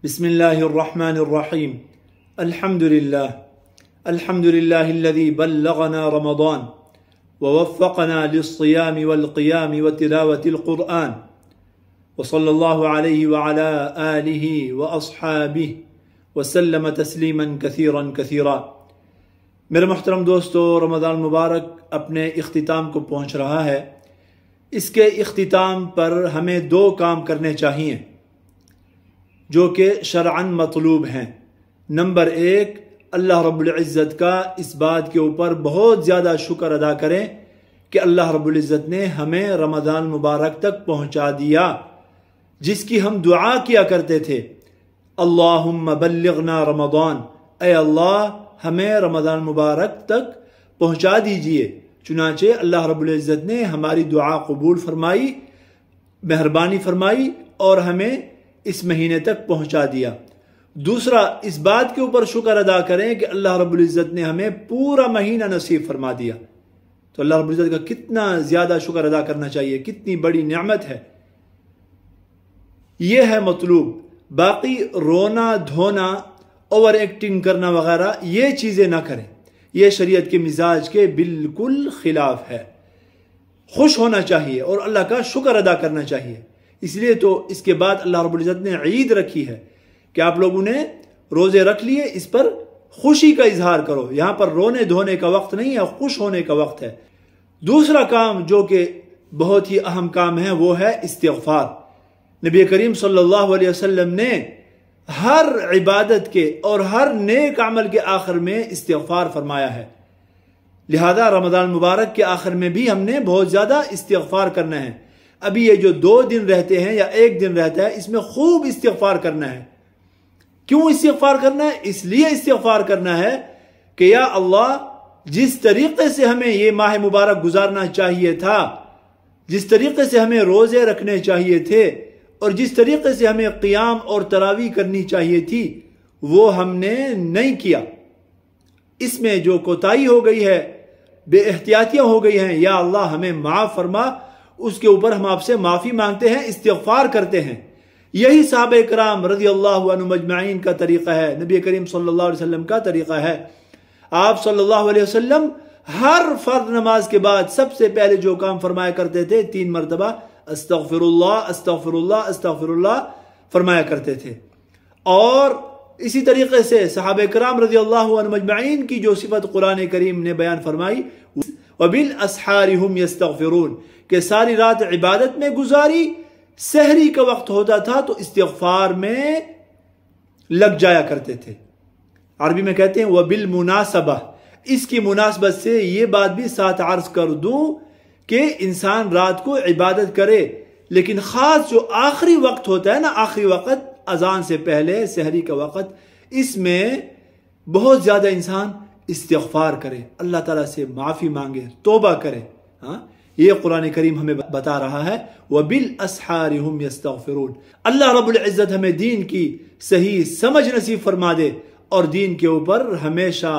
بسم الله الرحمن الرحيم. الحمد لله الذي بلغنا رمضان ووفقنا للصيام والقيام وتلاوة القرآن وصلى الله عليه وعلى آله وأصحابه وسلم تسلیما كثيرا كثيرا. میرے محترم دوستو، رمضان مبارک اپنے اختتام کو پہنچ رہا ہے. اس کے اختتام پر ہمیں دو کام کرنے چاہیے جو کہ شرعاً مطلوب ہیں. نمبر ایک، اللہ رب العزت کا اس بات کے اوپر بہت زیادہ شکر ادا کریں کہ اللہ رب العزت نے ہمیں رمضان مبارک تک پہنچا دیا، جس کی ہم دعا کیا کرتے تھے، اللہم بلغنا رمضان، اے اللہ ہمیں رمضان مبارک تک پہنچا دیجئے. چنانچہ اللہ رب العزت نے ہماری دعا قبول فرمائی، مہربانی فرمائی اور ہمیں اس مہینے تک پہنچا دیا. دوسرا، اس بات کے اوپر شکر ادا کریں کہ اللہ رب العزت نے ہمیں پورا مہینہ نصیب فرما دیا. تو اللہ رب العزت کا کتنا زیادہ شکر ادا کرنا چاہیے، کتنی بڑی نعمت ہے. یہ ہے مطلوب. باقی رونا دھونا، اوور ایکٹنگ کرنا وغیرہ یہ چیزیں نہ کریں، یہ شریعت کے مزاج کے بالکل خلاف ہے. خوش ہونا چاہیے اور اللہ کا شکر ادا کرنا چاہیے. اس لیے تو اس کے بعد اللہ رب العزت نے عید رکھی ہے کہ آپ لوگوں نے روزے رکھ لیے، اس پر خوشی کا اظہار کرو. یہاں پر رونے دھونے کا وقت نہیں ہے، خوش ہونے کا وقت ہے. دوسرا کام جو کہ بہت ہی اہم کام ہے وہ ہے استغفار. نبی کریم صلی اللہ علیہ وسلم نے ہر عبادت کے اور ہر نیک عمل کے آخر میں استغفار فرمایا ہے. لہذا رمضان مبارک کے آخر میں بھی ہم نے بہت زیادہ استغفار کرنا ہے. ابھی یہ جو 2 دن رہتے ہیں یا 1 دن رہتا ہے، اس میں خوب استغفار کرنا ہے. کیوں استغفار کرنا ہے؟ اس لیے استغفار کرنا ہے کہ یا اللہ، جس طریقے سے ہمیں یہ ماہ مبارک گزارنا چاہیے تھا، جس طریقے سے ہمیں روزے رکھنے چاہیے تھے اور جس طریقے سے ہمیں قیام اور تراویح کرنی چاہیے تھی، وہ ہم نے نہیں کیا. اس میں جو کوتاہی ہو گئی ہے، بے احتیاطیاں ہو گئی ہیں، یا اللہ ہمیں معاف فرما. اس کے اوپر ہم آپ سے معافی مانگتے ہیں، استغفار کرتے ہیں. یہی صحابہ کرام رضی اللہ عنہم اجمعین کا طریقہ ہے، نبی کریم صلی اللہ علیہ وسلم کا طریقہ ہے. آپ صلی اللہ علیہ وسلم ہر فرض نماز کے بعد سب سے پہلے جو کام فرمایا کرتے تھے، 3 مرتبہ استغفر اللہ استغفر اللہ استغفر اللہ فرمایا کرتے تھے. اور اسی طریقے سے صحابہ کرام رضی اللہ عنہم اجمعین کی جو صفت قرآن کریم نے بیان فرمائی، وَبِالْأَسْحَارِ هُمْ يَسْتَغْفِرُونَ، کہ ساری رات عبادت میں گزاری، سحری کا وقت ہوتا تھا تو استغفار میں لگ جایا کرتے تھے. عربی میں کہتے ہیں وَبِالْمُنَاسَبَةِ. اس کی مناسبت سے یہ بات بھی ساتھ عرض کر دوں کہ انسان رات کو عبادت کرے، لیکن خاص جو آخری وقت ہوتا ہے نا، آخری وقت اذان سے پہلے سحری کا وقت، اس میں بہت زیادہ انسان استغفار کرے، اللہ تعالیٰ سے معافی مانگے، توبہ کرے. یہ قرآن کریم ہمیں بتا رہا ہے وَبِالْأَسْحَارِ هُمْ يَسْتَغْفِرُونَ. اللہ رب العزت ہمیں دین کی صحیح سمجھ نصیب فرما دے اور دین کے اوپر ہمیشہ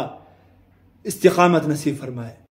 استقامت نصیب فرمائے.